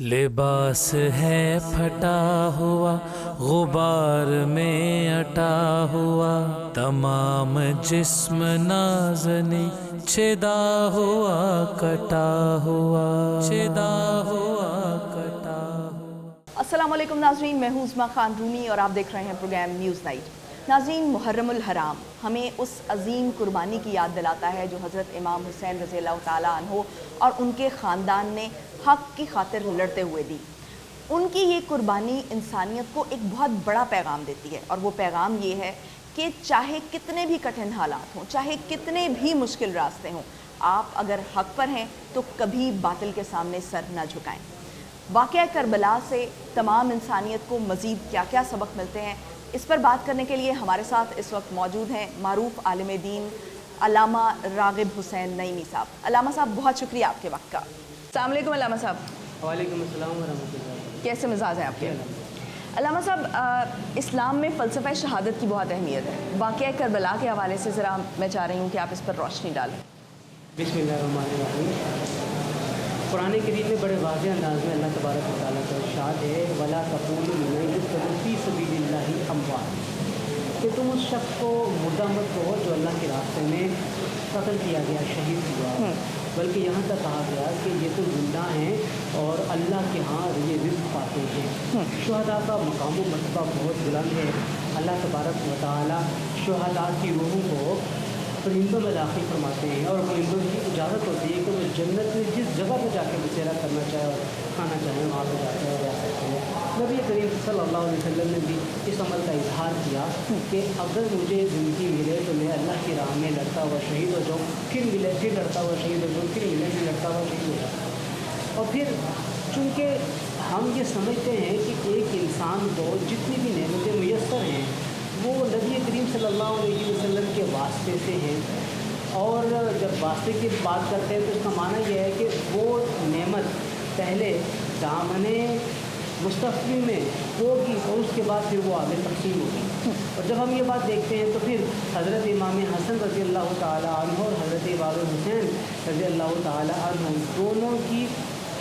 لباس ہے پھٹا ہوا غبار میں اٹا ہوا، تمام جسم نازنی چھدا ہوا کٹا ہوا، چھدا ہوا کٹا ہوا۔ السلام علیکم ناظرین، میں ہوں عظمیٰ خان رومی اور آپ دیکھ رہے ہیں پروگرام نیوز نائٹ۔ ناظرین، محرم الحرام ہمیں اس عظیم قربانی کی یاد دلاتا ہے جو حضرت امام حسین رضی اللہ تعالیٰ عنہ اور ان کے خاندان نے حق کی خاطر لڑتے ہوئے دی۔ ان کی یہ قربانی انسانیت کو ایک بہت بڑا پیغام دیتی ہے، اور وہ پیغام یہ ہے کہ چاہے کتنے بھی کٹھن حالات ہوں، چاہے کتنے بھی مشکل راستے ہوں، آپ اگر حق پر ہیں تو کبھی باطل کے سامنے سر نہ جھکائیں۔ واقعہ کربلا سے تمام انسانیت کو مزید کیا کیا سبق ملتے ہیں، اس پر بات کرنے کے لیے ہمارے ساتھ اس وقت موجود ہیں معروف عالم دین علامہ راغب حسین نعیمی صاحب۔ علامہ صاحب، بہت شکریہ آپ کے وقت کا۔ السلام علیکم علامہ صاحب۔ وعلیکم السلام ورحمۃ اللہ۔ کیسے مزاج ہیں آپ کے؟ علامہ صاحب، اسلام میں فلسفہ شہادت کی بہت اہمیت ہے، واقعہ کربلا کے حوالے سے ذرا میں چاہ رہی ہوں کہ آپ اس پر روشنی ڈالیں۔ بسم اللہ الرحمن الرحیم۔ قرآن کریم میں بڑے واضح انداز میں اللہ تبارک و تعالیٰ کا ارشاد ہے وَلَا تَقُولُوا لِمَن يُقْتَلُ فِي سَبِيلِ اللَّهِ أَمْوَاتٌ، کہ تم اس شخص کو مردہ مت کہو جو اللہ کے راستے میں قتل کیا گیا، شہید ہوا، بلکہ یہاں تک کہا گیا کہ یہ تو زندہ ہیں اور اللہ کے ہاں یہ رزق پاتے ہیں۔ شہداء کا مقام و مرتبہ بہت بلند ہے۔ اللہ تبارک و تعالیٰ شہداء کی روحوں کو پرندوں میں داخل فرماتے ہیں، اور پرندوں کی اجازت ہوتی ہے کہ وہ جنت میں جس جگہ پہ جا کے بسیرا کرنا چاہے اور کھانا چاہیں وہاں پہ جاتے ہیں اور رہ سکتے ہیں۔ نبی کریم صلی اللہ علیہ وسلم نے بھی اس عمل کا اظہار کیا کہ اگر مجھے زندگی ملے تو میں اللہ کی راہ میں لڑتا ہوا شہید ہو جاؤں، پھر ملے پھر لڑتا ہوا شہید ہو جاؤں، پھر ملے پھر لڑتا ہوا شہید ہو جاؤں۔ اور پھر چونکہ ہم یہ سمجھتے ہیں کہ ایک انسان کو جتنی بھی نعمتیں میسر ہیں وہ نبی کریم صلی اللہ علیہ وسلم کے واسطے سے ہیں، اور جب واسطے کی بات کرتے ہیں تو اس کا معنی یہ ہے کہ وہ نعمت پہلے دامنے مستقبل میں ہوگی اور اس کے بعد پھر وہ آگے تقسیم ہوگی۔ اور جب ہم یہ بات دیکھتے ہیں تو پھر حضرت امام حسن رضی اللہ تعالیٰ عنہ اور حضرت امام حسین رضی اللہ تعالیٰ عنہ دونوں کی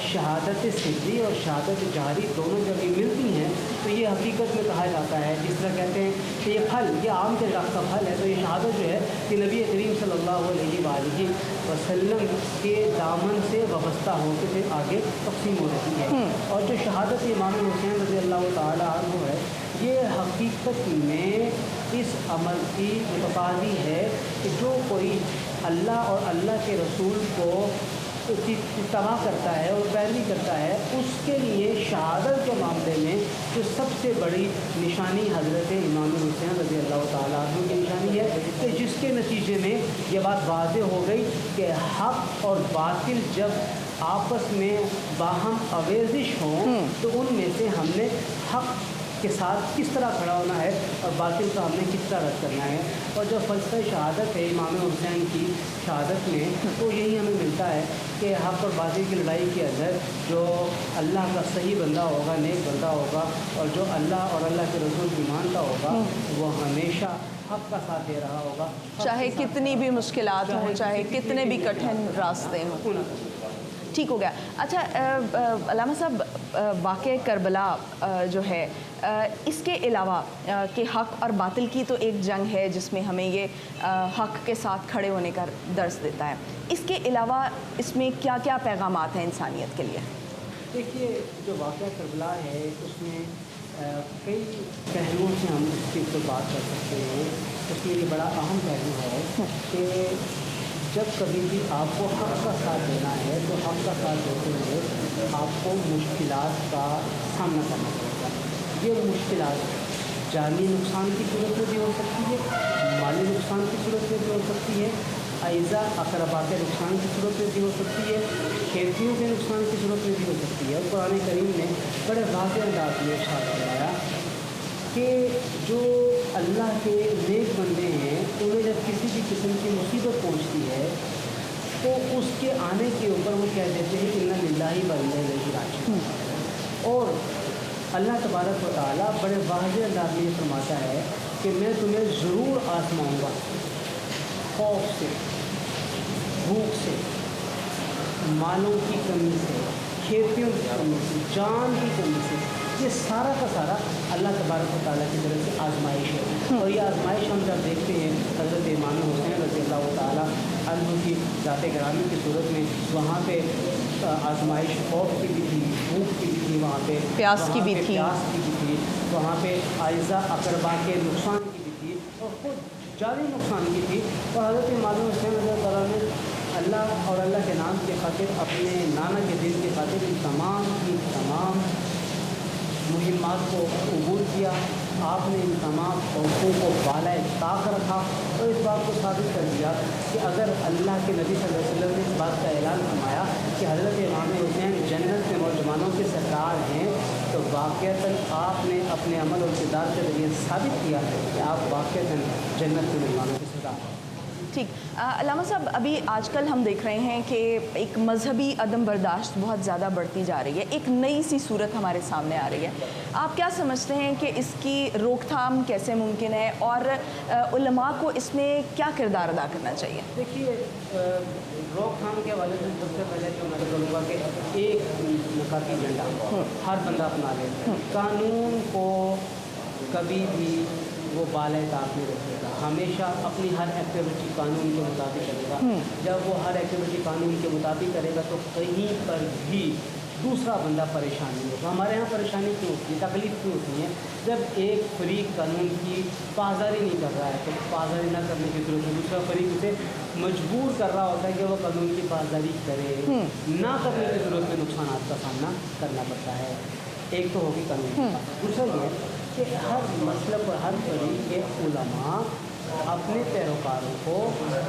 شہادت سری اور شہادت جاری دونوں جب ملتی ہیں تو یہ حقیقت میں کہا جاتا ہے، جس طرح کہتے ہیں کہ یہ پھل، یہ عام کے درخت کا پھل ہے، تو یہ شہادت جو ہے کہ نبی کریم صلی اللہ علیہ وآلہ وسلم کے دامن سے وابستہ ہو کے پھر آگے تقسیم ہو رہی ہے۔ اور جو شہادت امام حسین رضی اللہ تعالیٰ عنہ ہے، یہ حقیقت میں اس عمل کی متقاضی ہے کہ جو کوئی اللہ اور اللہ کے رسول کو اتباع کرتا ہے اور پیروی کرتا ہے، اس کے لیے شہادت کے معاملے میں جو سب سے بڑی نشانی حضرت امام حسین رضی اللہ تعالیٰ عنہ کی نشانی ہے، کہ جس کے نتیجے میں یہ بات واضح ہو گئی کہ حق اور باطل جب آپس میں باہم آویزش ہوں تو ان میں سے ہم نے حق کے ساتھ کس طرح کھڑا ہونا ہے اور باطل کا ہم نے کس طرح رد کرنا ہے۔ اور جو فلسفہ شہادت ہے امام حسین کی شہادت میں، تو یہی ہمیں ملتا ہے کہ حق اور باطل کی لڑائی کے اندر جو اللہ کا صحیح بندہ ہوگا، نیک بندہ ہوگا، اور جو اللہ اور اللہ کے رسول کی مانتا ہوگا، وہ ہمیشہ حق کا ساتھ دے رہا ہوگا، چاہے کتنی بھی مشکلات ہوں، چاہے کتنے بھی کٹھن راستے ہوں۔ ٹھیک ہو گیا۔ اچھا علامہ صاحب، واقعہ کربلا جو ہے، اس کے علاوہ کہ حق اور باطل کی تو ایک جنگ ہے جس میں ہمیں یہ حق کے ساتھ کھڑے ہونے کا درس دیتا ہے، اس کے علاوہ اس میں کیا کیا پیغامات ہیں انسانیت کے لیے؟ دیکھیے، جو واقعہ کربلا ہے اس میں کئی پہلوؤں سے ہم اس کی تو بات کر سکتے ہیں۔ اس میں یہ بڑا اہم پہلو ہے کہ جب کبھی بھی آپ کو حق کا ساتھ دینا ہے تو حق کا ساتھ دیتے ہوئے آپ کو مشکلات کا سامنا کرنا پڑے گا۔ یہ مشکلات جانی نقصان کی صورت میں بھی ہو سکتی ہے، مالی نقصان کی صورت میں بھی ہو سکتی ہے، اعزا اقربا کے نقصان کی صورت میں بھی ہو سکتی ہے، کھیتیوں کے نقصان کی صورت میں بھی ہو سکتی ہے۔ اور قرآن کریم نے بڑے واضح انداز میں ارشاد فرمایا کہ جو اللہ کے نیک بندے ہیں انہیں جب کسی بھی قسم کی مصیبت پہنچتی ہے تو اس کے آنے کے اوپر وہ کہہ دیتے ہیں انا للہ و انا الیہ راجعون، اور اللہ تبارک و تعالیٰ بڑے واضح انداز میں یہ فرماتا ہے کہ میں تمہیں ضرور آزماؤں گا، خوف سے، بھوک سے، مالوں کی کمی سے، کھیتیوں کی کمی سے، جان کی کمی سے، یہ سارا کا سارا اللہ تبارک و تعالیٰ کی طرف سے آزمائش ہے. اور یہ آزمائش ہم جب دیکھتے ہیں حضرت امام حسین رضی اللہ تعالیٰ عنہ کی ذات گرامی کی صورت میں، وہاں پہ آزمائش خوف کی بھی تھی، بھوک کی بھی تھی، وہاں پہ پیاس کی بھی تھی، پیاس کی بھی تھی، وہاں پہ اعزا اقربا کے نقصان کی بھی تھی، اور خود جانی نقصان کی تھی. اور حضرت امام حسین رضی اللہ تعالیٰ نے اللہ اور اللہ کے نام کی خاطر، اپنے نانا کے دین کی خاطر ان تمام کی تمام مہمات کو عبور کیا. آپ نے ان تمام خوفوں کو بالائے طاق رکھا اور اس بات کو ثابت کر دیا کہ اگر اللہ کے نبی صلی اللہ علیہ وسلم نے اس بات کا اعلان فرمایا کہ حضرت امام حسین جنت میں نوجوانوں کے سردار ہیں، تو واقعتاً آپ نے اپنے عمل اور کردار کے ذریعے ثابت کیا کہ آپ واقعتاً جنت کے نوجوانوں کے سردار ہیں. ٹھیک. علامہ صاحب، ابھی آج کل ہم دیکھ رہے ہیں کہ ایک مذہبی عدم برداشت بہت زیادہ بڑھتی جا رہی ہے، ایک نئی سی صورت ہمارے سامنے آ رہی ہے. آپ کیا سمجھتے ہیں کہ اس کی روک تھام کیسے ممکن ہے، اور علماء کو اس میں کیا کردار ادا کرنا چاہیے؟ دیکھیے، روک تھام کے حوالے سے سب سے پہلے تو میں بولوں گا کہ ایک نکاتی ایجنڈا ہر بندہ اپنا لے. قانون کو کبھی بھی وہ بالائے طاق نہیں رکھے گا، ہمیشہ اپنی ہر ایکٹیویٹی قانون کے مطابق کرے گا. جب وہ ہر ایکٹیویٹی قانون کے مطابق کرے گا تو کہیں پر بھی دوسرا بندہ پریشان نہیں ہوگا. ہمارے یہاں پریشانی کیوں ہوتی ہے، تکلیف کیوں ہوتی ہے؟ جب ایک فریق قانون کی پاسداری نہیں کر رہا ہے تو پاسداری نہ کرنے کی ضرورت ہے، دوسرا فریق اسے مجبور کر رہا ہوتا ہے کہ وہ قانون کی پاسداری کرے. نہ کرنے کی ضرورت میں نقصانات کا سامنا کرنا پڑتا ہے. ایک تو ہوگی قانون کی بات. دوسرا یہ کہ ہر مسلک اور ہر فریق کے علماء اپنے پیروکاروں کو،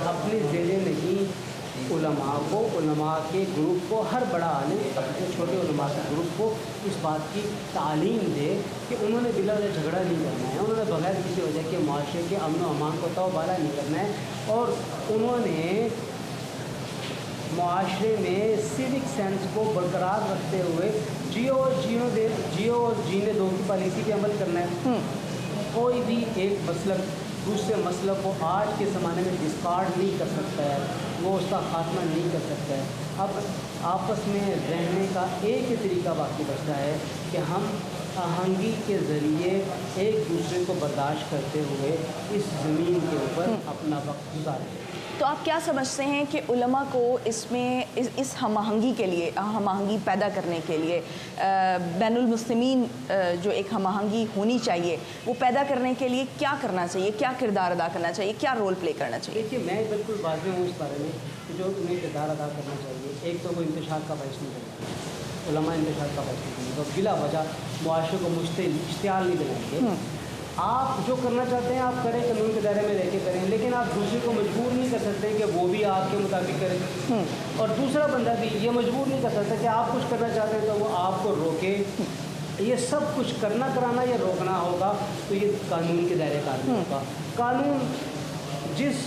اپنے زیر نہیں علماء کے گروپ کو، ہر بڑا عالم اپنے چھوٹے علماء کے گروپ کو اس بات کی تعلیم دے کہ انہوں نے بلا وجہ جھگڑا نہیں کرنا ہے، انہوں نے بغیر کسی وجہ کے معاشرے کے امن و امان کو تو بالا نہیں کرنا ہے، اور انہوں نے معاشرے میں سیوک سینس کو برقرار رکھتے ہوئے جیو اور جینے دو کی پالیسی پہ عمل کرنا ہے. کوئی بھی ایک مسلک دوسرے مسلک کو آج کے زمانے میں ڈسکارڈ نہیں کر سکتا ہے، وہ اس کا خاتمہ نہیں کر سکتا ہے. اب آپس میں رہنے کا ایک ہی طریقہ باقی بچتا ہے کہ ہم آہنگی کے ذریعے ایک دوسرے کو برداشت کرتے ہوئے اس زمین کے اوپر اپنا وقت گزاریں. تو آپ کیا سمجھتے ہیں کہ علماء کو اس میں اس ہم آہنگی کے لیے، ہم آہنگی پیدا کرنے کے لیے، بین المسلمین جو ایک ہم آہنگی ہونی چاہیے وہ پیدا کرنے کے لیے کیا کرنا چاہیے، کیا کردار ادا کرنا چاہیے، کیا رول پلے کرنا چاہیے؟ دیکھیے، میں بالکل واضح ہوں اس بارے میں کہ جو انہیں کردار ادا کرنا چاہیے. ایک تو وہ انتشار کا باعث نہیں کرنا، علماء انتشار کا باعث نہیں کریں گے، بلا وجہ معاشرے کو اشتعال نہیں دلائیں گے. آپ جو کرنا چاہتے ہیں آپ کریں، قانون کے دائرے میں رہ کے کریں، لیکن آپ دوسرے کو مجبور نہیں کر سکتے کہ وہ بھی آپ کے مطابق کرے، اور دوسرا بندہ بھی یہ مجبور نہیں کر سکتا کہ آپ کچھ کرنا چاہتے ہیں تو وہ آپ کو روکے. یہ سب کچھ کرنا کرانا یا روکنا ہوگا تو یہ قانون کے دائرے کار میں ہوگا. قانون جس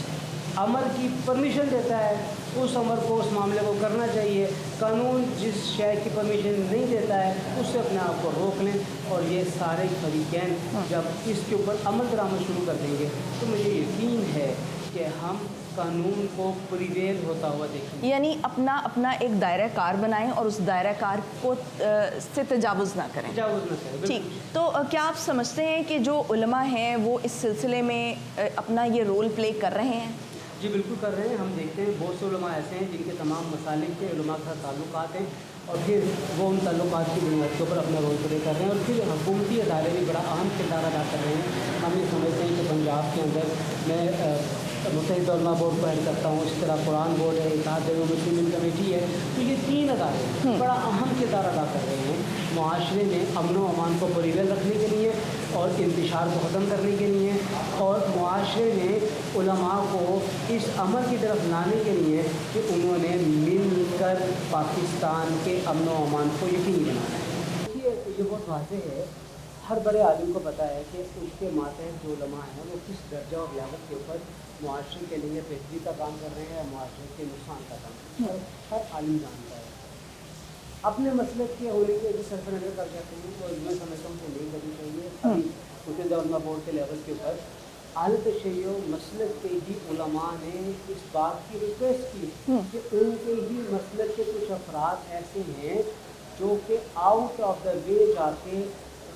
امر کی پرمیشن دیتا ہے اس امر کو، اس معاملے کو کرنا چاہیے. قانون جس شے کی پرمیشن نہیں دیتا ہے اس سے اپنے آپ کو روک لیں. اور یہ سارے فریقین جب اس کے اوپر عمل درآمد شروع کر دیں گے تو مجھے یقین ہے کہ ہم قانون کو پریویل ہوتا ہوا دیکھیں. یعنی اپنا ایک دائرہ کار بنائیں اور اس دائرہ کار کو سے تجاوز نہ کریں. ٹھیک. تو کیا آپ سمجھتے ہیں کہ جو علماء ہیں وہ اس سلسلے میں اپنا یہ رول پلے کر رہے ہیں؟ جی بالکل کر رہے ہیں. ہم دیکھتے ہیں بہت سے علماء ایسے ہیں جن کے تمام مسالک کے علماء کے ساتھ تعلقات ہیں اور پھر وہ ان تعلقات کی بنیاد کے اوپر اپنا رول پلے کر رہے ہیں، اور پھر حکومتی ادارے بھی بڑا اہم کردار ادا کر رہے ہیں. ہم یہ سمجھتے ہیں کہ پنجاب کے اندر میں متحدہ علماء بورڈ کو ہیڈ کرتا ہوں، اس طرح قرآن بورڈ ہے، اتحاد مسلمین کمیٹی ہے. تو یہ تین ادارے بڑا اہم کردار ادا کر رہے ہیں معاشرے میں امن و امان کو پریویل رکھنے کے لیے اور انتشار کو ختم کرنے کے لیے، اور معاشرے میں علماء کو اس عمل کی طرف لانے کے لیے کہ انہوں نے مل کر پاکستان کے امن و امان کو یقینی بنانا ہے. یہ بہت واضح ہے، ہر بڑے عالم کو پتہ ہے کہ اس کے ماتحت جو علماء ہیں وہ کس درجہ اور لیاقت کے اوپر معاشرے کے لیے بہتری کا کام کر رہے ہیں یا معاشرے کے نقصان کا کام کر رہے ہیں. ہر عالم جانتا ہے اپنے مسلک کے ہونے کے جو سرفر نظر کر جاتے ہیں تو میں سمجھتا ہوں کہ نہیں کرنی چاہیے. متحدہ علماء بورڈ کے لیول کے اوپر اہل تشیع مسلک کے ہی علماء نے اس بات کی ریکویسٹ کی کہ ان کے ہی مسلک کے کچھ افراد ایسے ہیں جو کہ آؤٹ آف دا وے جا کے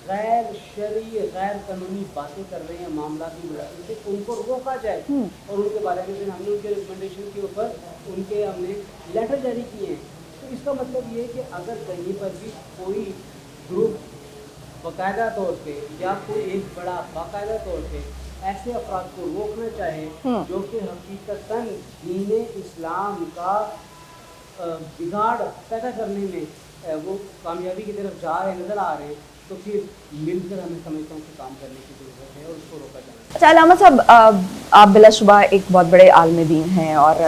غیر شرعی غیر قانونی باتیں کر رہے ہیں معاملاتی بڑھاتے سے ان کو روکا جائے اور ان کے بارے میں پھر ہم نے ان کے ریکمنڈیشن کے اوپر ان کے ہم نے لیٹر جاری کیے ہیں. تو اس کا مطلب یہ ہے کہ اگر کہیں پر بھی کوئی گروپ باقاعدہ طور پہ یا کوئی ایک بڑا باقاعدہ طور پہ ایسے افراد کو روکنا چاہے جو کہ حقیقتاً دین اسلام کا بگاڑ پیدا کرنے میں وہ کامیابی کی طرف جا رہے نظر آ رہے ہیں, تو پھر مل کر ہمیں سمجھتا ہوں کہ کام کرنے کی ضرورت ہے اور اس کو روکا جانا چاہیے. اچھا علامہ صاحب, آپ بلا شبہ ایک بہت بڑے عالم دین ہیں اور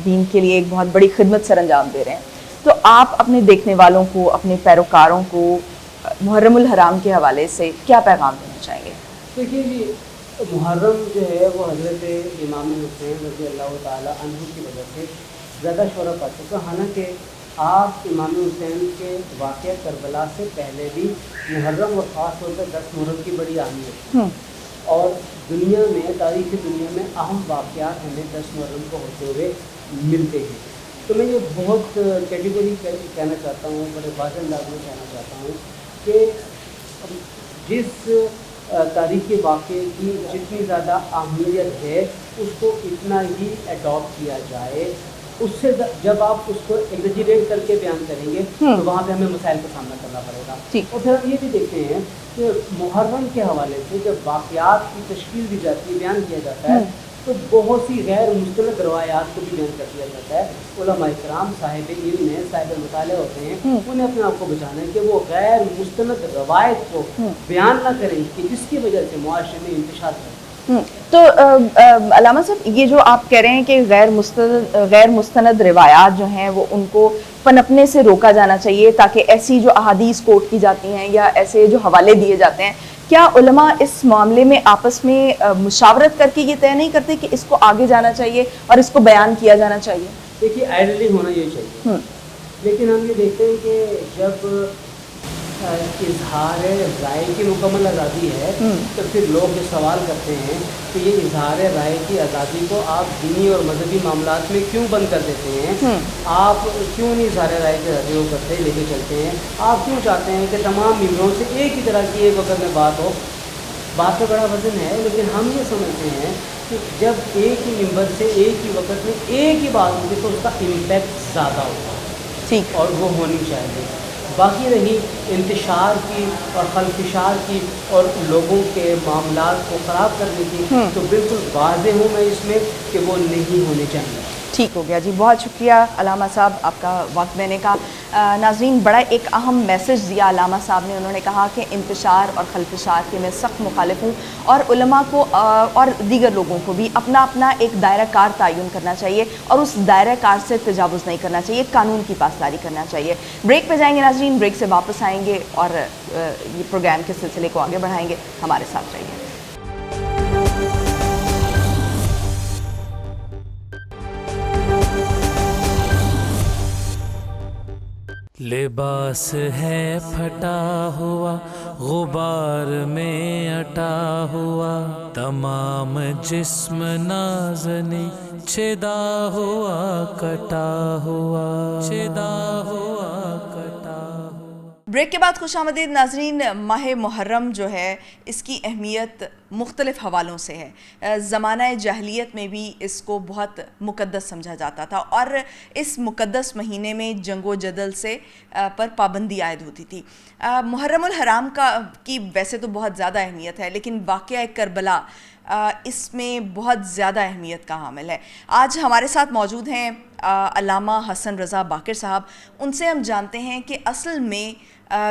دین کے لیے ایک بہت بڑی خدمت سر انجام دے رہے ہیں, تو آپ اپنے دیکھنے والوں کو, اپنے پیروکاروں کو محرم الحرام کے حوالے سے کیا پیغام دینا چاہیں گے؟ دیکھیے جی, محرم جو ہے وہ حضرت امام حسین رضی اللہ تعالیٰ عنہ کی وجہ سے زیادہ شہرت پا چکا, حالانکہ آپ امام حسین کے واقعہ کربلا سے پہلے بھی محرم اور خاص طور پر 10 محرم کی بڑی اہمیت ہے, اور دنیا میں تاریخ دنیا میں اہم واقعات ہمیں 10 محرم کو ہوتے ہوئے ملتے ہیں. تو میں یہ بہت کیٹیگری کہنا چاہتا ہوں, بڑے واضح انداز میں کہنا چاہتا ہوں کہ جس تاریخی واقعے کی جتنی زیادہ اہمیت ہے اس کو اتنا ہی اڈاپٹ کیا جائے. اس سے جب آپ اس کو ایگزیجریٹ کر کے بیان کریں گے تو وہاں پہ ہمیں مسائل کا سامنا کرنا پڑے گا. اور پھر ہم یہ بھی دیکھتے ہیں کہ محرم کے حوالے سے جب واقعات کی تشکیل دی جاتی ہے, بیان کیا جاتا ہے, تو بہت سی غیر مستند روایات کو بھی بیان کر دیا جاتا ہے. علماء کرام صاحب علم ہیں, صاحب مطالعہ ہوتے ہیں, انہیں اپنے آپ کو بچانا ہے کہ وہ غیر مستند روایت کو بیان نہ کریں کہ جس کی وجہ سے معاشرے میں انتشار کرے. تو علامہ صاحب, یہ جو آپ کہہ رہے ہیں کہ غیر مستند روایات جو ہیں وہ ان کو پنپنے سے روکا جانا چاہیے تاکہ ایسی جو احادیث کوٹ کی جاتی ہیں یا ایسے جو حوالے دیے جاتے ہیں, کیا علماء اس معاملے میں آپس میں مشاورت کر کے یہ طے نہیں کرتے کہ اس کو آگے جانا چاہیے اور اس کو بیان کیا جانا چاہیے؟ دیکھیے آئیڈلی ہونا یہ چاہیے, لیکن ہم یہ دیکھتے ہیں کہ جب اظہار رائے کی مکمل آزادی ہے تو پھر لوگ یہ سوال کرتے ہیں کہ یہ اظہار رائے کی آزادی کو آپ دینی اور مذہبی معاملات میں کیوں بند کر دیتے ہیں؟ آپ کیوں نہیں اظہار رائے کی آزادی کو کرتے لے کے چلتے ہیں؟ آپ کیوں چاہتے ہیں کہ تمام ممبروں سے ایک ہی طرح کی ایک وقت میں بات ہو؟ بات کا بڑا وزن ہے, لیکن ہم یہ سمجھتے ہیں کہ جب ایک ہی ممبر سے ایک ہی وقت میں ایک ہی بات ہوگی تو اس کا امپیکٹ زیادہ ہوگا, ٹھیک, اور وہ ہونی چاہیے. باقی رہی انتشار کی اور خلفشار کی اور لوگوں کے معاملات کو خراب کرنے کی, تو بالکل واضح ہوں میں اس میں کہ وہ نہیں ہونے چاہیے. ٹھیک ہو گیا جی, بہت شکریہ علامہ صاحب آپ کا وقت دینے کا. ناظرین, بڑا ایک اہم میسج دیا علامہ صاحب نے. انہوں نے کہا کہ انتشار اور خلفشار کے میں سخت مخالف ہوں, اور علماء کو اور دیگر لوگوں کو بھی اپنا اپنا ایک دائرہ کار تعین کرنا چاہیے اور اس دائرہ کار سے تجاوز نہیں کرنا چاہیے, قانون کی پاسداری کرنا چاہیے. بریک پہ جائیں گے ناظرین, بریک سے واپس آئیں گے اور یہ پروگرام کے سلسلے کو آگے بڑھائیں گے. ہمارے ساتھ رہیے. لباس ہے پھٹا ہوا غبار میں اٹا ہوا, تمام جسم نازنی چھدا ہوا کٹا ہوا, چھدا ہوا کٹا ہوا. بریک کے بعد خوش آمدید ناظرین. ماہ محرم جو ہے اس کی اہمیت مختلف حوالوں سے ہے. زمانہ جاہلیت میں بھی اس کو بہت مقدس سمجھا جاتا تھا, اور اس مقدس مہینے میں جنگ و جدل سے پر پابندی عائد ہوتی تھی. محرم الحرام کی ویسے تو بہت زیادہ اہمیت ہے, لیکن واقعہ کربلا اس میں بہت زیادہ اہمیت کا حامل ہے. آج ہمارے ساتھ موجود ہیں علامہ حسن رضا باقر صاحب. ان سے ہم جانتے ہیں کہ اصل میں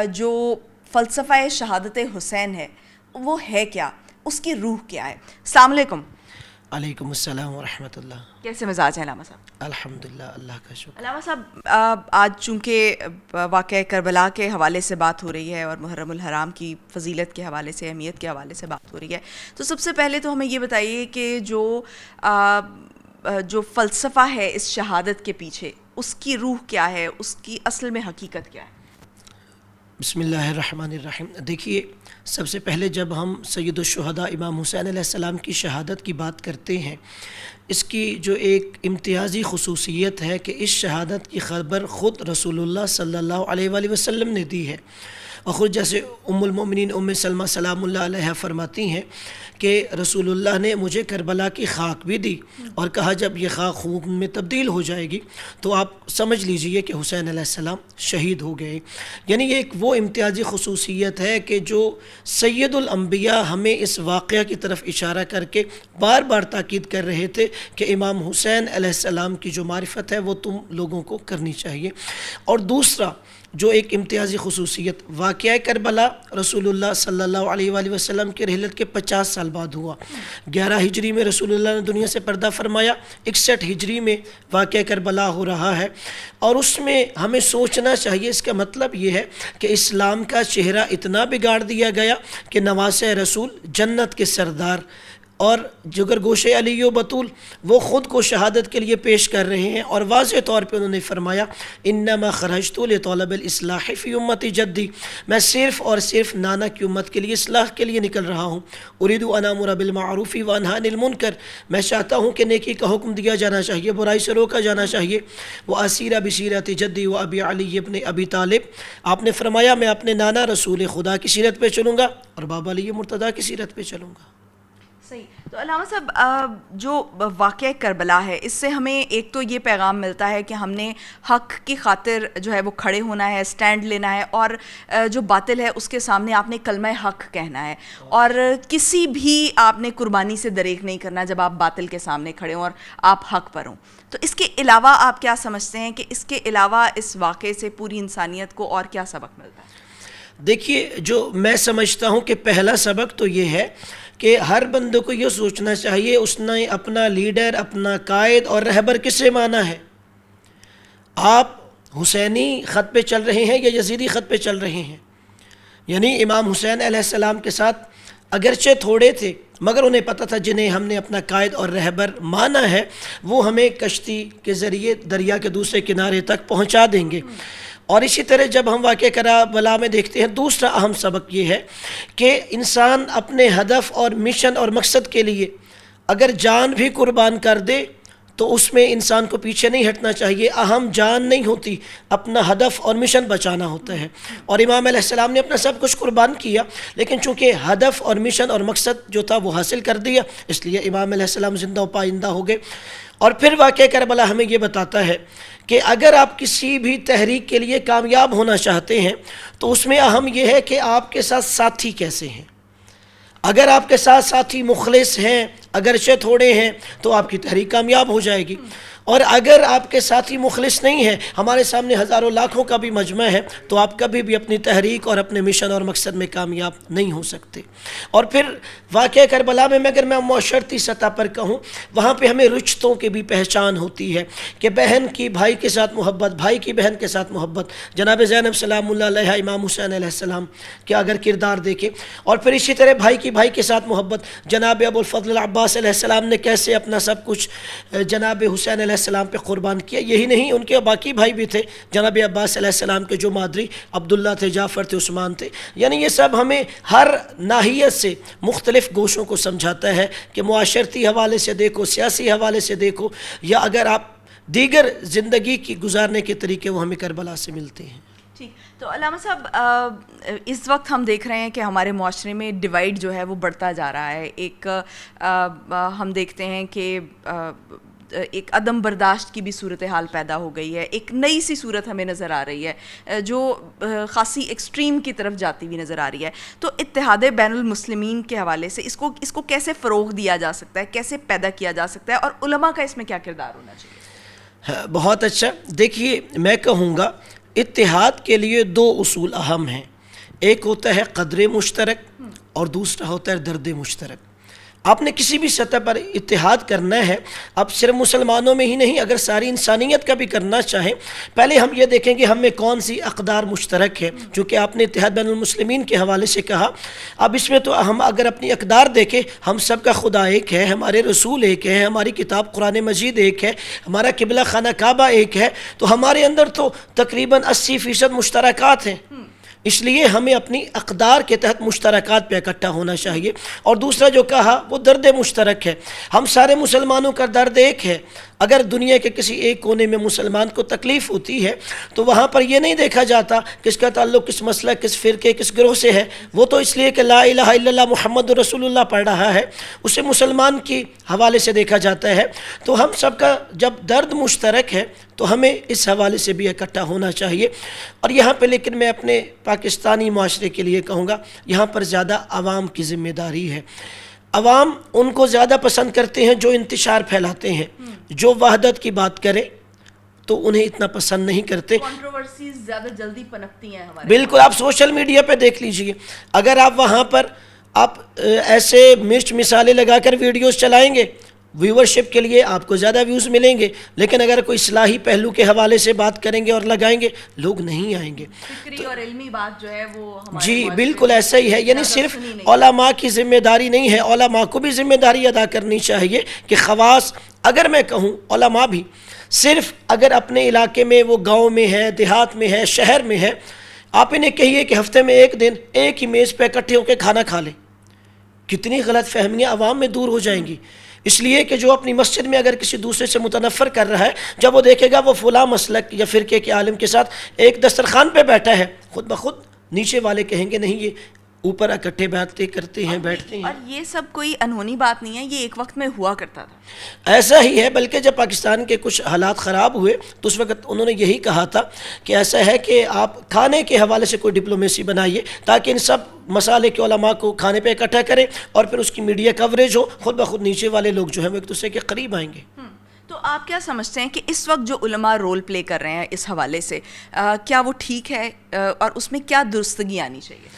جو فلسفہ شہادت حسین ہے وہ ہے کیا, اس کی روح کیا ہے. السلام علیکم. علیکم السلام ورحمۃ اللہ. کیسے مزاج ہیں علامہ صاحب؟ الحمدللہ, اللہ کا شکر. علامہ صاحب, آج چونکہ واقعہ کربلا کے حوالے سے بات ہو رہی ہے اور محرم الحرام کی فضیلت کے حوالے سے, اہمیت کے حوالے سے بات ہو رہی ہے, تو سب سے پہلے تو ہمیں یہ بتائیے کہ جو فلسفہ ہے اس شہادت کے پیچھے, اس کی روح کیا ہے, اس کی اصل میں حقیقت کیا ہے؟ بسم اللہ الرحمن الرحیم. دیکھیے، سب سے پہلے جب ہم سید الشہداء امام حسین علیہ السلام کی شہادت کی بات کرتے ہیں، اس کی جو ایک امتیازی خصوصیت ہے کہ اس شہادت کی خبر خود رسول اللہ صلی اللہ علیہ وآلہ وسلم نے دی ہے. اور خود جیسے ام المومنین ام سلمہ سلام اللہ علیہ فرماتی ہیں کہ رسول اللہ نے مجھے کربلا کی خاک بھی دی اور کہا جب یہ خاک خون میں تبدیل ہو جائے گی تو آپ سمجھ لیجئے کہ حسین علیہ السلام شہید ہو گئے. یعنی یہ ایک وہ امتیازی خصوصیت ہے کہ جو سید الانبیاء ہمیں اس واقعہ کی طرف اشارہ کر کے بار بار تاکید کر رہے تھے کہ امام حسین علیہ السلام کی جو معرفت ہے وہ تم لوگوں کو کرنی چاہیے. اور دوسرا جو ایک امتیازی خصوصیت، واقعہ کربلا رسول اللہ صلی اللہ علیہ وآلہ وسلم کے رحلت کے 50 سال بعد ہوا. 11 ہجری میں رسول اللہ نے دنیا سے پردہ فرمایا، 61 ہجری میں واقعہ کربلا ہو رہا ہے. اور اس میں ہمیں سوچنا چاہیے، اس کا مطلب یہ ہے کہ اسلام کا چہرہ اتنا بگاڑ دیا گیا کہ نواسہ رسول، جنت کے سردار اور جگر گوشے علی و بطول وہ خود کو شہادت کے لیے پیش کر رہے ہیں. اور واضح طور پہ انہوں نے فرمایا انما خرجت لطلب الاصلاح فی امتی جدی، میں صرف اور صرف نانا کی امت کے لیے اصلاح کے لیے نکل رہا ہوں. اريد ان امر بالمعروف وانهى عن المنکر، میں چاہتا ہوں کہ نیکی کا حکم دیا جانا چاہیے، برائی سے روکا جانا چاہیے. واسیر بسیرت جدی و ابی علی ابن ابی طالب، آپ نے فرمایا میں اپنے نانا رسول خدا کی سیرت پہ چلوں گا اور بابا علی مرتضیٰ کی سیرت پہ چلوں گا. صحیح. تو علامہ صاحب، جو واقعہ کربلا ہے اس سے ہمیں ایک تو یہ پیغام ملتا ہے کہ ہم نے حق کی خاطر جو ہے وہ کھڑے ہونا ہے، سٹینڈ لینا ہے، اور جو باطل ہے اس کے سامنے آپ نے کلمہ حق کہنا ہے، اور کسی بھی آپ نے قربانی سے دریغ نہیں کرنا جب آپ باطل کے سامنے کھڑے ہوں اور آپ حق پر ہوں. تو اس کے علاوہ آپ کیا سمجھتے ہیں کہ اس کے علاوہ اس واقعے سے پوری انسانیت کو اور کیا سبق ملتا ہے؟ دیکھیے، جو میں سمجھتا ہوں کہ پہلا سبق تو یہ ہے کہ ہر بندے کو یہ سوچنا چاہیے اس نے اپنا لیڈر، اپنا قائد اور رہبر کسے مانا ہے. آپ حسینی خط پہ چل رہے ہیں یا یزیدی خط پہ چل رہے ہیں؟ یعنی امام حسین علیہ السلام کے ساتھ اگرچہ تھوڑے تھے مگر انہیں پتہ تھا جنہیں ہم نے اپنا قائد اور رہبر مانا ہے وہ ہمیں کشتی کے ذریعے دریا کے دوسرے کنارے تک پہنچا دیں گے. اور اسی طرح جب ہم واقعہ کربلا میں دیکھتے ہیں، دوسرا اہم سبق یہ ہے کہ انسان اپنے ہدف اور مشن اور مقصد کے لیے اگر جان بھی قربان کر دے تو اس میں انسان کو پیچھے نہیں ہٹنا چاہیے. اہم جان نہیں ہوتی، اپنا ہدف اور مشن بچانا ہوتا ہے. اور امام علیہ السلام نے اپنا سب کچھ قربان کیا لیکن چونکہ ہدف اور مشن اور مقصد جو تھا وہ حاصل کر دیا، اس لیے امام علیہ السلام زندہ و پائندہ ہو گئے. اور پھر واقعہ کربلا ہمیں یہ بتاتا ہے کہ اگر آپ کسی بھی تحریک کے لیے کامیاب ہونا چاہتے ہیں تو اس میں اہم یہ ہے کہ آپ کے ساتھ ساتھی کیسے ہیں. اگر آپ کے ساتھ ساتھی مخلص ہیں، اگرچہ تھوڑے ہیں، تو آپ کی تحریک کامیاب ہو جائے گی. اور اگر آپ کے ساتھی مخلص نہیں ہیں، ہمارے سامنے ہزاروں لاکھوں کا بھی مجمع ہے، تو آپ کبھی بھی اپنی تحریک اور اپنے مشن اور مقصد میں کامیاب نہیں ہو سکتے. اور پھر واقعہ کربلا میں اگر میں معاشرتی سطح پر کہوں، وہاں پہ ہمیں رشتوں کی بھی پہچان ہوتی ہے کہ بہن کی بھائی کے ساتھ محبت، بھائی کی بہن کے ساتھ محبت. جناب زینب سلام اللہ علیہ، امام حسین علیہ السلام کیا اگر کردار دیکھیں. اور پھر اسی طرح بھائی کی بھائی کے ساتھ محبت، جناب ابو الفضل العباس علیہ السلام نے کیسے اپنا سب کچھ جناب حسین علیہ السلام پہ قربان کیا. یہی نہیں، ان کے باقی بھائی بھی تھے، جناب عباس علیہ السلام کے جو مادری عبداللہ تھے، جعفر تھے، عثمان تھے. یعنی یہ سب ہمیں ہر ناحیت سے مختلف گوشوں کو سمجھاتا ہے کہ معاشرتی حوالے سے دیکھو، سیاسی حوالے سے دیکھو، یا اگر آپ دیگر زندگی کی گزارنے کے طریقے وہ ہمیں کربلا سے ملتے ہیں. ٹھیک. تو علامہ صاحب، اس وقت ہم دیکھ رہے ہیں کہ ہمارے معاشرے میں ڈیوائیڈ جو ہے وہ بڑھتا جا رہا ہے. ایک ہم دیکھتے ہیں کہ ایک عدم برداشت کی بھی صورتحال پیدا ہو گئی ہے. ایک نئی سی صورت ہمیں نظر آ رہی ہے جو خاصی ایکسٹریم کی طرف جاتی ہوئی نظر آ رہی ہے. تو اتحاد بین المسلمین کے حوالے سے اس کو کیسے فروغ دیا جا سکتا ہے، کیسے پیدا کیا جا سکتا ہے، اور علماء کا اس میں کیا کردار ہونا چاہیے؟ بہت اچھا. دیکھیے، میں کہوں گا اتحاد کے لیے دو اصول اہم ہیں. ایک ہوتا ہے قدر مشترک اور دوسرا ہوتا ہے درد مشترک. آپ نے کسی بھی سطح پر اتحاد کرنا ہے، اب صرف مسلمانوں میں ہی نہیں، اگر ساری انسانیت کا بھی کرنا چاہیں، پہلے ہم یہ دیکھیں کہ ہم میں کون سی اقدار مشترک ہے، جو کہ آپ نے اتحاد بین المسلمین کے حوالے سے کہا. اب اس میں تو ہم اگر اپنی اقدار دیکھیں، ہم سب کا خدا ایک ہے، ہمارے رسول ایک ہے، ہماری کتاب قرآن مجید ایک ہے، ہمارا قبلہ خانہ کعبہ ایک ہے، تو ہمارے اندر تو تقریباً 80% مشترکات ہیں. اس لیے ہمیں اپنی اقدار کے تحت مشترکات پہ اکٹھا ہونا چاہیے. اور دوسرا جو کہا وہ درد مشترک ہے. ہم سارے مسلمانوں کا درد ایک ہے. اگر دنیا کے کسی ایک کونے میں مسلمان کو تکلیف ہوتی ہے تو وہاں پر یہ نہیں دیکھا جاتا کہ اس کا تعلق کس مسلک, کس فرقے, کس گروہ سے ہے. وہ تو اس لیے کہ لا الہ الا اللہ محمد رسول اللہ پڑھ رہا ہے, اسے مسلمان کی حوالے سے دیکھا جاتا ہے. تو ہم سب کا جب درد مشترک ہے تو ہمیں اس حوالے سے بھی اکٹھا ہونا چاہیے. اور یہاں پہ لیکن میں اپنے پاکستانی معاشرے کے لیے کہوں گا, یہاں پر زیادہ عوام کی ذمہ داری ہے. عوام ان کو زیادہ پسند کرتے ہیں جو انتشار پھیلاتے ہیں, جو وحدت کی بات کرے تو انہیں اتنا پسند نہیں کرتے. کنٹروورسیز زیادہ جلدی پنپتی ہیں ہمارے. بالکل, آپ سوشل میڈیا پہ دیکھ لیجئے, اگر آپ وہاں پر آپ ایسے مرچ مثالیں لگا کر ویڈیوز چلائیں گے, ویورشپ کے لیے آپ کو زیادہ ویوز ملیں گے. لیکن اگر کوئی اصلاحی پہلو کے حوالے سے بات کریں گے اور لگائیں گے, لوگ نہیں آئیں گے. فکری اور علمی بات جو ہے وہ ہمارے جی بالکل ایسا ہی ہے. یعنی صرف علماء کی ذمہ داری نہیں ہے, علماء کو بھی ذمہ داری ادا کرنی چاہیے کہ خواص, اگر میں کہوں علماء بھی صرف اگر اپنے علاقے میں, وہ گاؤں میں ہے, دیہات میں ہے, شہر میں ہے, آپ انہیں کہیے کہ ہفتے میں ایک دن ایک ہی میز پہ اکٹھے ہو کے کھانا کھا لیں, کتنی غلط فہمیاں عوام میں دور ہو جائیں گی. اس لیے کہ جو اپنی مسجد میں اگر کسی دوسرے سے متنفر کر رہا ہے, جب وہ دیکھے گا وہ فلاں مسلک یا فرقے کے عالم کے ساتھ ایک دسترخوان پہ بیٹھا ہے, خود بخود نیچے والے کہیں گے نہیں یہ اوپر اکٹھے باتیں کرتے ہیں, بیٹھتے ہیں. اور یہ سب کوئی انہونی بات نہیں ہے, یہ ایک وقت میں ہوا کرتا تھا. ایسا ہی ہے, بلکہ جب پاکستان کے کچھ حالات خراب ہوئے تو اس وقت انہوں نے یہی کہا تھا کہ ایسا ہے کہ آپ کھانے کے حوالے سے کوئی ڈپلومیسی بنائیے تاکہ ان سب مسالے کے علماء کو کھانے پہ اکٹھا کریں اور پھر اس کی میڈیا کوریج ہو, خود بخود نیچے والے لوگ جو ہیں وہ ایک دوسرے کے قریب آئیں گے. تو آپ کیا سمجھتے ہیں کہ اس وقت جو علماء رول پلے کر رہے ہیں اس حوالے سے, کیا وہ ٹھیک ہے اور اس میں کیا درستگی آنی چاہیے؟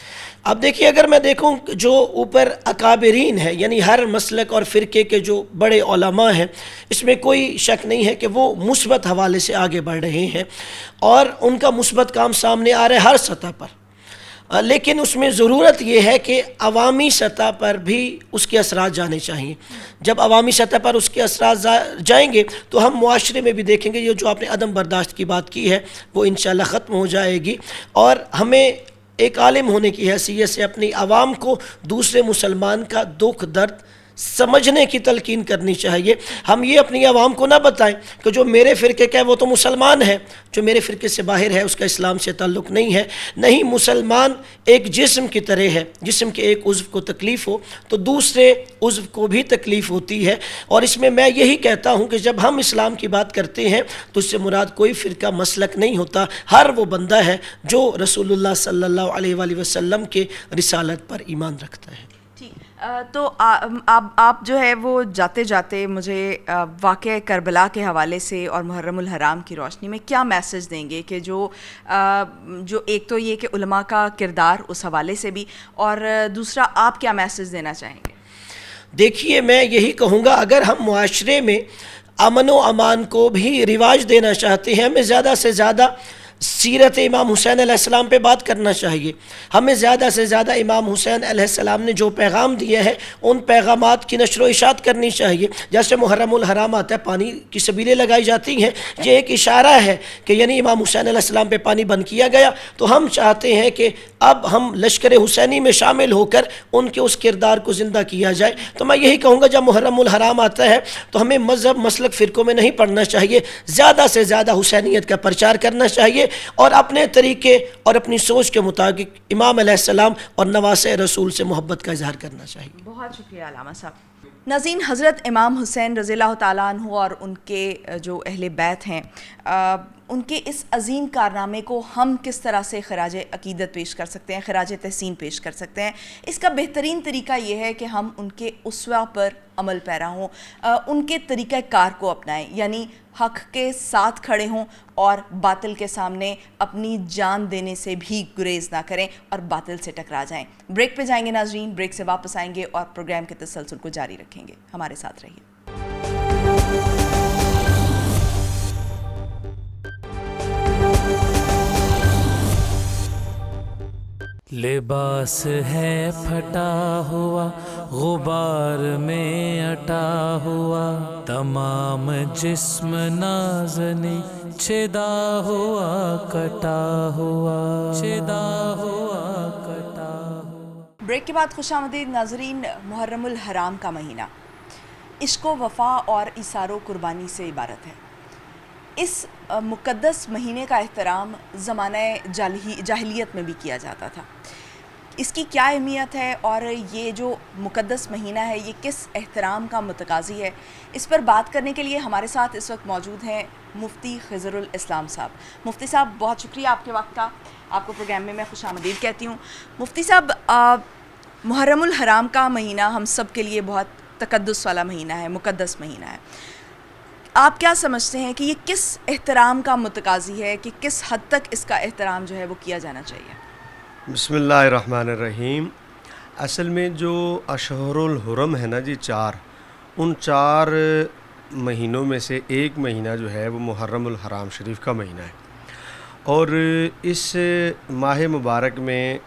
اب دیکھیے, اگر میں دیکھوں جو اوپر اکابرین ہے, یعنی ہر مسلک اور فرقے کے جو بڑے علماء ہیں, اس میں کوئی شک نہیں ہے کہ وہ مثبت حوالے سے آگے بڑھ رہے ہیں اور ان کا مثبت کام سامنے آ رہا ہے ہر سطح پر. لیکن اس میں ضرورت یہ ہے کہ عوامی سطح پر بھی اس کے اثرات جانے چاہیے. جب عوامی سطح پر اس کے اثرات جائیں گے تو ہم معاشرے میں بھی دیکھیں گے یہ جو آپ نے عدم برداشت کی بات کی ہے وہ انشاءاللہ ختم ہو جائے گی. اور ہمیں ایک عالم ہونے کی حیثیت سے اپنی عوام کو دوسرے مسلمان کا دکھ درد سمجھنے کی تلقین کرنی چاہیے. ہم یہ اپنی عوام کو نہ بتائیں کہ جو میرے فرقے کا ہے وہ تو مسلمان ہے, جو میرے فرقے سے باہر ہے اس کا اسلام سے تعلق نہیں ہے. نہیں, مسلمان ایک جسم کی طرح ہے, جسم کے ایک عضو کو تکلیف ہو تو دوسرے عضو کو بھی تکلیف ہوتی ہے. اور اس میں یہی کہتا ہوں کہ جب ہم اسلام کی بات کرتے ہیں تو اس سے مراد کوئی فرقہ مسلک نہیں ہوتا, ہر وہ بندہ ہے جو رسول اللہ صلی اللہ علیہ وآلہ وسلم کے رسالت پر ایمان رکھتا ہے. تو آپ جو ہے وہ جاتے جاتے مجھے واقعہ کربلا کے حوالے سے اور محرم الحرام کی روشنی میں کیا میسج دیں گے کہ جو ایک تو یہ کہ علماء کا کردار اس حوالے سے بھی, اور دوسرا آپ کیا میسج دینا چاہیں گے؟ دیکھیے, میں یہی کہوں گا اگر ہم معاشرے میں امن و امان کو بھی رواج دینا چاہتے ہیں, ہمیں زیادہ سے زیادہ سیرت امام حسین علیہ السلام پہ بات کرنا چاہیے. ہمیں زیادہ سے زیادہ امام حسین علیہ السلام نے جو پیغام دیے ہیں ان پیغامات کی نشر و اشاعت کرنی چاہیے. جیسے محرم الحرام آتا ہے, پانی کی سبیلیں لگائی جاتی ہیں, یہ ایک اشارہ ہے کہ یعنی امام حسین علیہ السلام پہ پانی بند کیا گیا. تو ہم چاہتے ہیں کہ اب ہم لشکر حسینی میں شامل ہو کر ان کے اس کردار کو زندہ کیا جائے. تو میں یہی کہوں گا جب محرم الحرام آتا ہے تو ہمیں مذہب مسلک فرقوں میں نہیں پڑھنا چاہیے, زیادہ سے زیادہ حسینیت کا پرچار کرنا چاہیے اور اپنے طریقے اور اپنی سوچ کے مطابق امام علیہ السلام اور نواسۂ رسول سے محبت کا اظہار کرنا چاہیے. بہت شکریہ علامہ صاحب. ناظرین, حضرت امام حسین رضی اللہ تعالیٰ عنہ اور ان کے جو اہل بیت ہیں, ان کے اس عظیم کارنامے کو ہم کس طرح سے خراج عقیدت پیش کر سکتے ہیں, خراج تحسین پیش کر سکتے ہیں؟ اس کا بہترین طریقہ یہ ہے کہ ہم ان کے اسوہ پر عمل پیرا ہوں, ان کے طریقہ کار کو اپنائیں, یعنی حق کے ساتھ کھڑے ہوں اور باطل کے سامنے اپنی جان دینے سے بھی گریز نہ کریں اور باطل سے ٹکرا جائیں. بریک پہ جائیں گے ناظرین, بریک سے واپس آئیں گے اور پروگرام کے تسلسل کو جاری رکھیں گے. ہمارے ساتھ رہیے. لباس ہے پھٹا ہوا غبار میں اٹا ہوا تمام جسم نازنی چھدا ہوا کٹا ہوا چھدا ہوا کٹا ہوا. بریک کے بعد خوش آمدید ناظرین. محرم الحرام کا مہینہ عشق و وفا اور ایثار و قربانی سے عبارت ہے. اس مقدس مہینے کا احترام زمانہ جاہلیت میں بھی کیا جاتا تھا. اس کی کیا اہمیت ہے اور یہ جو مقدس مہینہ ہے یہ کس احترام کا متقاضی ہے، اس پر بات کرنے کے لیے ہمارے ساتھ اس وقت موجود ہیں مفتی خضر الاسلام صاحب. مفتی صاحب بہت شکریہ آپ کے وقت کا. آپ کو پروگرام میں خوش آمدید کہتی ہوں. مفتی صاحب، محرم الحرام کا مہینہ ہم سب کے لیے بہت تقدس والا مہینہ ہے، مقدس مہینہ ہے. آپ کیا سمجھتے ہیں کہ یہ کس احترام کا متقاضی ہے، کہ کس حد تک اس کا احترام جو ہے وہ کیا جانا چاہیے؟ بسم اللہ الرحمن الرحیم. اصل میں جو اشہر الحرم ہے نا جی، ان چار مہینوں میں سے ایک مہینہ جو ہے وہ محرم الحرام شریف کا مہینہ ہے. اور اس ماہ مبارک میں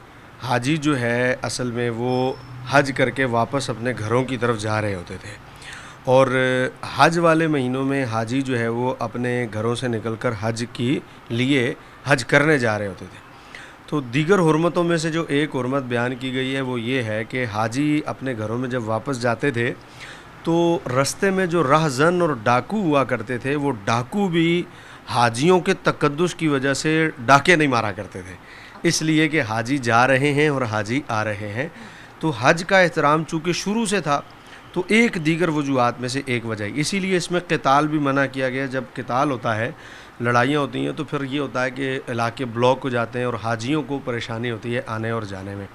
حاجی جو ہے اصل میں وہ حج کر کے واپس اپنے گھروں کی طرف جا رہے ہوتے تھے. اور حج والے مہینوں میں حاجی جو ہے وہ اپنے گھروں سے نکل کر حج کے لیے حج کرنے جا رہے ہوتے تھے. تو دیگر حرمتوں میں سے جو ایک حرمت بیان کی گئی ہے وہ یہ ہے کہ حاجی اپنے گھروں میں جب واپس جاتے تھے تو رستے میں جو راہزن اور ڈاکو ہوا کرتے تھے، وہ ڈاکو بھی حاجیوں کے تقدس کی وجہ سے ڈاکے نہیں مارا کرتے تھے، اس لیے کہ حاجی جا رہے ہیں اور حاجی آ رہے ہیں. تو حج کا احترام چونکہ شروع سے تھا تو ایک دیگر وجوہات میں سے ایک وجہ ہے. اسی لیے اس میں قتال بھی منع کیا گیا. جب قتال ہوتا ہے، لڑائیاں ہوتی ہیں، تو پھر یہ ہوتا ہے کہ علاقے بلاک ہو جاتے ہیں اور حاجیوں کو پریشانی ہوتی ہے آنے اور جانے میں.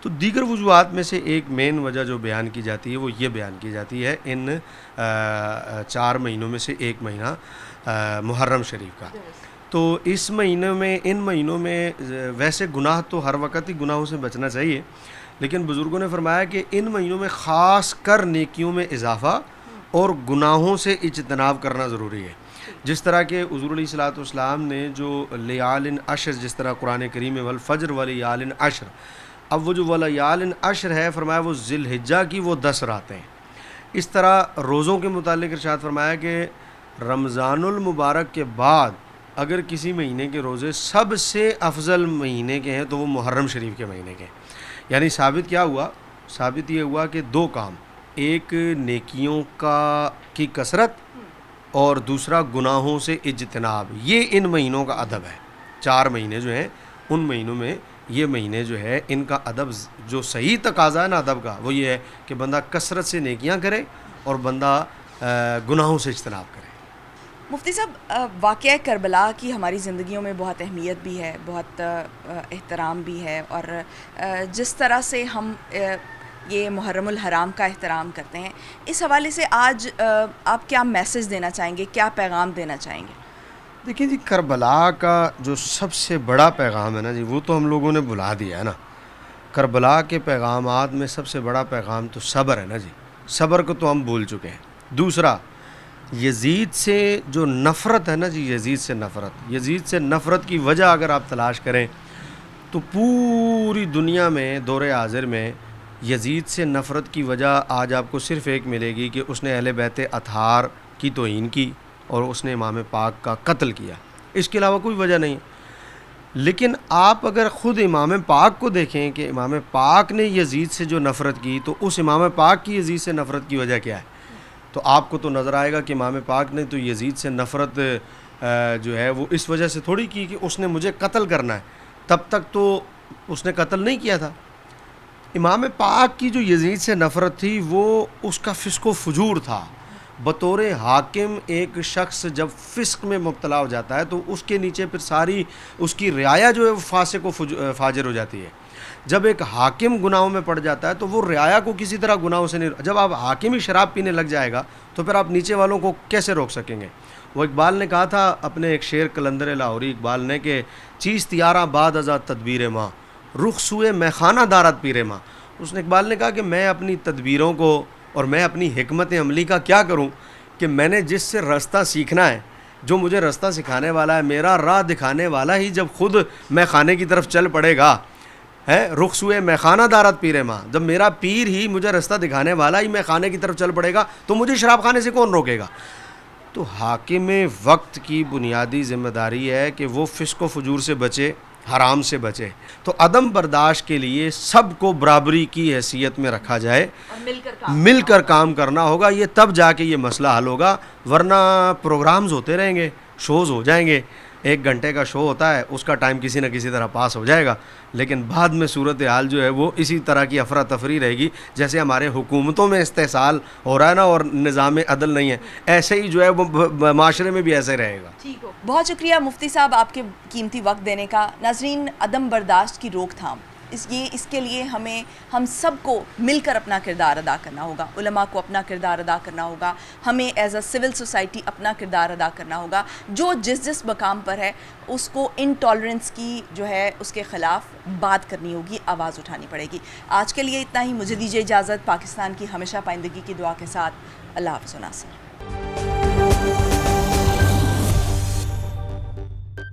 تو دیگر وجوہات میں سے ایک مین وجہ جو بیان کی جاتی ہے وہ یہ بیان کی جاتی ہے ان چار مہینوں میں سے ایک مہینہ محرم شریف کا. تو اس مہینے میں، ان مہینوں میں ویسے گناہ تو ہر وقت ہی گناہوں سے بچنا چاہیے، لیکن بزرگوں نے فرمایا کہ ان مہینوں میں خاص کر نیکیوں میں اضافہ اور گناہوں سے اجتناب کرنا ضروری ہے. جس طرح کہ حضور علیہ الصلوۃ والسلام نے جو لیال عشر، جس طرح قرآن کریم میں والفجر ولیال عشر، اب وہ جو ولیال عشر ہے فرمایا وہ ذی الحجہ کی وہ 10 راتیں ہیں. اس طرح روزوں کے متعلق ارشاد فرمایا کہ رمضان المبارک کے بعد اگر کسی مہینے کے روزے سب سے افضل مہینے کے ہیں تو وہ محرم شریف کے مہینے کے ہیں. یعنی ثابت کیا ہوا؟ ثابت یہ ہوا کہ دو کام، ایک نیکیوں کی کثرت اور دوسرا گناہوں سے اجتناب. یہ ان مہینوں کا ادب ہے. 4 مہینے جو ہیں ان مہینوں میں یہ مہینے جو ہے ان کا ادب، جو صحیح تقاضا ہے نا ادب کا، وہ یہ ہے کہ بندہ کثرت سے نیکیاں کرے اور بندہ گناہوں سے اجتناب کرے. مفتی صاحب، واقعہ کربلا کی ہماری زندگیوں میں بہت اہمیت بھی ہے، بہت احترام بھی ہے، اور جس طرح سے ہم یہ محرم الحرام کا احترام کرتے ہیں، اس حوالے سے آج آپ کیا میسج دینا چاہیں گے، کیا پیغام دینا چاہیں گے؟ دیکھیں جی، کربلا کا جو سب سے بڑا پیغام ہے نا جی، وہ تو ہم لوگوں نے بھلا دیا ہے نا. کربلا کے پیغامات میں سب سے بڑا پیغام تو صبر ہے نا جی. صبر کو تو ہم بھول چکے ہیں. دوسرا، یزید سے جو نفرت ہے نا جی، یزید سے نفرت کی وجہ اگر آپ تلاش کریں تو پوری دنیا میں دور حاضر میں یزید سے نفرت کی وجہ آج آپ کو صرف ایک ملے گی کہ اس نے اہل بیت اطہار کی توہین کی اور اس نے امام پاک کا قتل کیا. اس کے علاوہ کوئی وجہ نہیں. لیکن آپ اگر خود امام پاک کو دیکھیں کہ امام پاک نے یزید سے جو نفرت کی، تو اس امام پاک کی یزید سے نفرت کی وجہ کیا ہے؟ تو آپ کو تو نظر آئے گا کہ امام پاک نے تو یزید سے نفرت جو ہے وہ اس وجہ سے تھوڑی کی کہ اس نے مجھے قتل کرنا ہے. تب تک تو اس نے قتل نہیں کیا تھا. امام پاک کی جو یزید سے نفرت تھی وہ اس کا فسق و فجور تھا. بطور حاکم ایک شخص جب فسق میں مبتلا ہو جاتا ہے تو اس کے نیچے پھر ساری اس کی رعایا جو ہے وہ فاسق و فاجر ہو جاتی ہے. جب ایک حاکم گناہوں میں پڑ جاتا ہے تو وہ رعایا کو کسی طرح گناہوں سے نہیں، جب آپ حاکم ہی شراب پینے لگ جائے گا تو پھر آپ نیچے والوں کو کیسے روک سکیں گے؟ وہ اقبال نے کہا تھا اپنے ایک شعر قلندر لاہوری اقبال نے کہ چیز تیارہ بعد ازا تدبیر ماں رخ سوئے میں خانہ دارت پیرے ماں. اس نے اقبال نے کہا کہ میں اپنی تدبیروں کو اور میں اپنی حکمت عملی کا کیا کروں کہ میں نے جس سے راستہ سیکھنا ہے، جو مجھے راستہ سکھانے والا ہے، میرا راہ دکھانے والا ہی جب خود میں خانے کی طرف چل پڑے گا ہے رخ سوئے میں خانہ دارت پیر ماں، جب میرا پیر ہی مجھے رستہ دکھانے والا ہی میں خانے کی طرف چل پڑے گا تو مجھے شراب خانے سے کون روکے گا؟ تو حاکم وقت کی بنیادی ذمہ داری ہے کہ وہ فسق و فجور سے بچے، حرام سے بچے. تو عدم برداشت کے لیے سب کو برابری کی حیثیت میں رکھا جائے، مل کر کام کرنا ہوگا. یہ تب جا کے یہ مسئلہ حل ہوگا، ورنہ پروگرامز ہوتے رہیں گے، شوز ہو جائیں گے. 1 گھنٹے کا شو ہوتا ہے، اس کا ٹائم کسی نہ کسی طرح پاس ہو جائے گا، لیکن بعد میں صورتحال جو ہے وہ اسی طرح کی افراتفری رہے گی جیسے ہمارے حکومتوں میں استحصال ہو رہا ہے نا، اور نظام عدل نہیں ہے، ایسے ہی جو ہے وہ معاشرے میں بھی ایسے رہے گا. ٹھیک ہو. بہت شکریہ مفتی صاحب آپ کے قیمتی وقت دینے کا. ناظرین، عدم برداشت کی روک تھام، اس کے لیے ہم سب کو مل کر اپنا کردار ادا کرنا ہوگا. علماء کو اپنا کردار ادا کرنا ہوگا، ہمیں ایز اے سول سوسائٹی اپنا کردار ادا کرنا ہوگا. جو جس مقام پر ہے اس کو انٹالرنس کی جو ہے اس کے خلاف بات کرنی ہوگی، آواز اٹھانی پڑے گی. آج کے لیے اتنا ہی. مجھے دیجیے اجازت. پاکستان کی ہمیشہ پائندگی کی دعا کے ساتھ. اللہ حافظ. ناصر.